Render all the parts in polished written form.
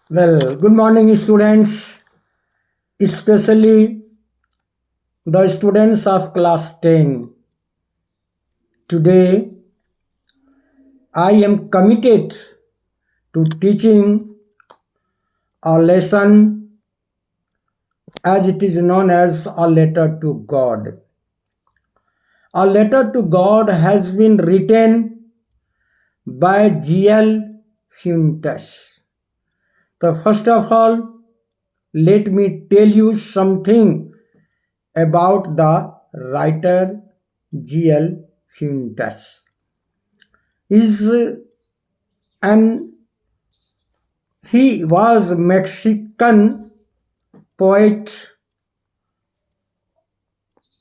Well, good morning, students, especially the students of class 10. Today, I am committed to teaching a lesson as it is known as a letter to God. A letter to God has been written by G.L. Huntes. So, first of all, let me tell you something about the writer G.L. Huntes. Is and he was Mexican poet,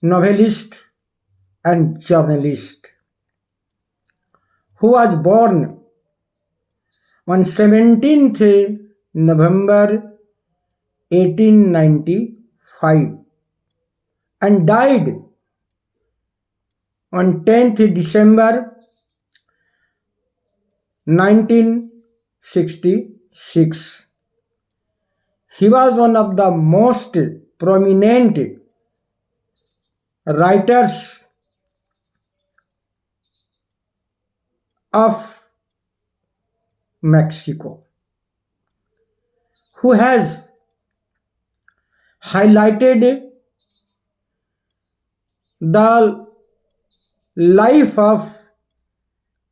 novelist, and journalist who was born on 17th November 1895 and died on 10th December 1966. He was one of the most prominent writers of Mexico who has highlighted the life of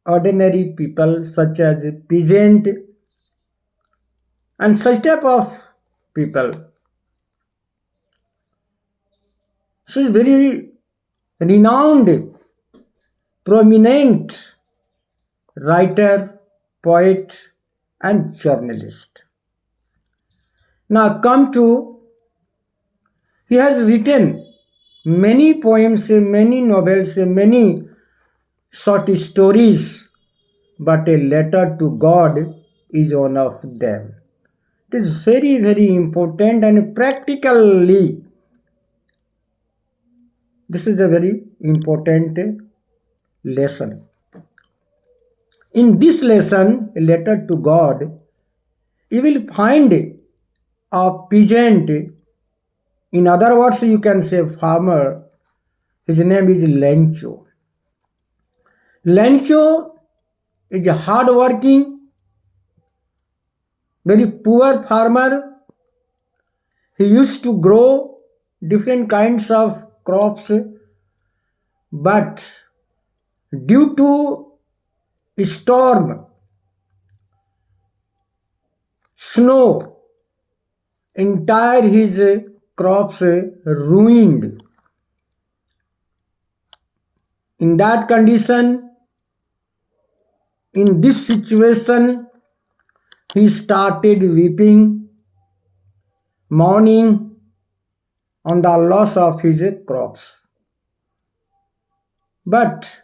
ordinary people such as peasant and such type of people. She is very renowned, prominent writer, poet, and journalist. Now come to, he has written many poems, many novels, many short stories, but a letter to God is one of them. It is very, very important and practically, this is a very important lesson. In this lesson, a letter to God, you will find a peasant, in other words, you can say farmer, his name is Lencho. Lencho is a hard-working, very poor farmer. He used to grow different kinds of crops, but due to storm, snow, entire his crops ruined. In that condition, in this situation, he started weeping, mourning on the loss of his crops. But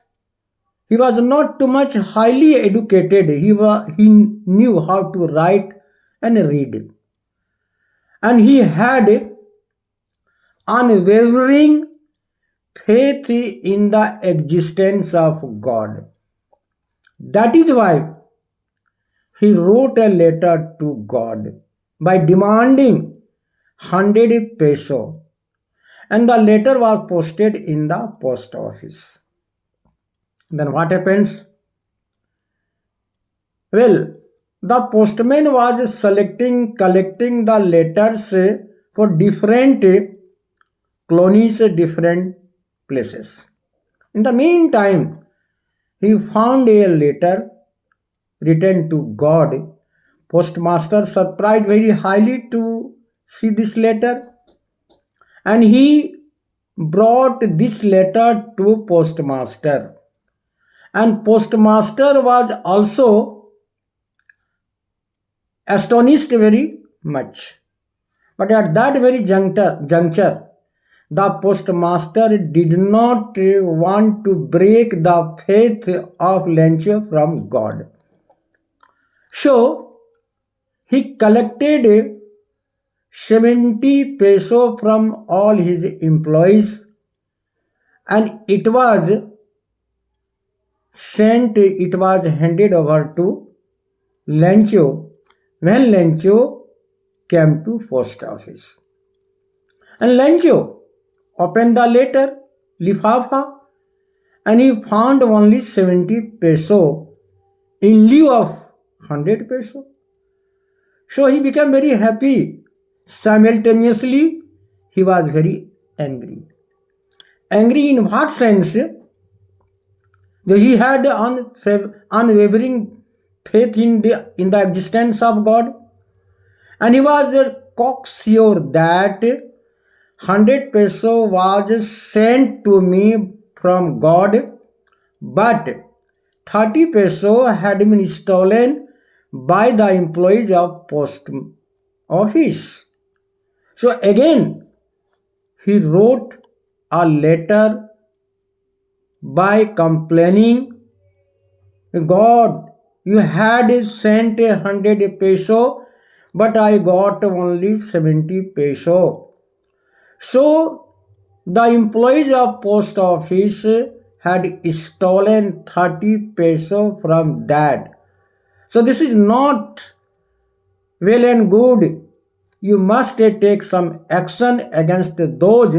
he was not too much highly educated. He knew how to write and read. And he had unwavering faith in the existence of God. That is why he wrote a letter to God by demanding 100 peso, and the letter was posted in the post office. Then what happens? Well, the postman was collecting the letters for different colonies, different places. In the meantime, he found a letter written to God. Postmaster surprised very highly to see this letter, and he brought this letter to postmaster. And postmaster was also astonished very much. But at that very juncture, the postmaster did not want to break the faith of Lencho from God. So he collected 70 peso from all his employees, and it was handed over to Lencho when Lencho came to post office. And Lencho opened the letter, lifafa, and he found only 70 peso in lieu of 100 peso. So he became very happy. Simultaneously, he was very angry. Angry in what sense? He had unwavering faith in the existence of God, and he was cocksure that 100 peso was sent to me from God, but 30 peso had been stolen by the employees of post office. So again, he wrote a letter by complaining, God, you had sent 100 peso, but I got only 70 peso. So the employees of post office had stolen 30 peso from that. So this is not well and good. You must take some action against those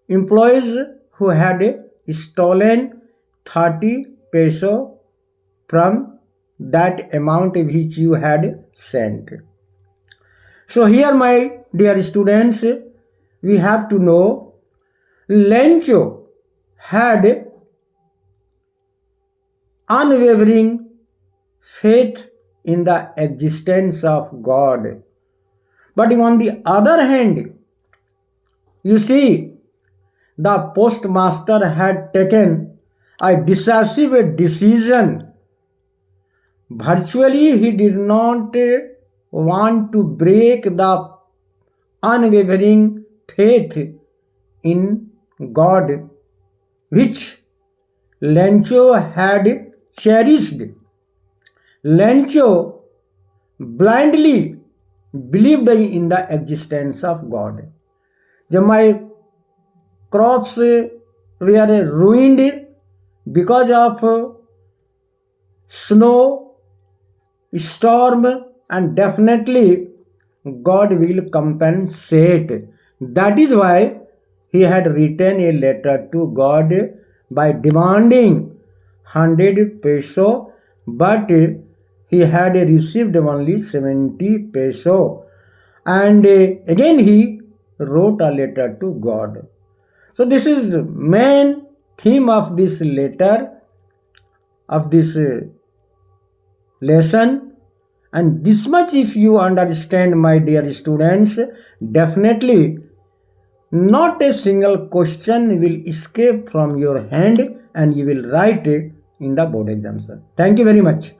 employees who had stolen 30 peso from that amount which you had sent. So here, my dear students, we have to know Lencho had unwavering faith in the existence of God. But on the other hand, you see, the postmaster had taken a decisive decision. Virtually, he did not want to break the unwavering faith in God which Lencho had cherished. Lencho blindly believed in the existence of God. जब my crops were ruined because of snow, storm, and definitely God will compensate. That is why he had written a letter to God by demanding 100 peso, but he had received only 70 peso. And again he wrote a letter to God. So this is main theme of this letter, of this lesson. And this much if you understand, my dear students, definitely not a single question will escape from your hand and you will write it in the board exam. Thank you very much.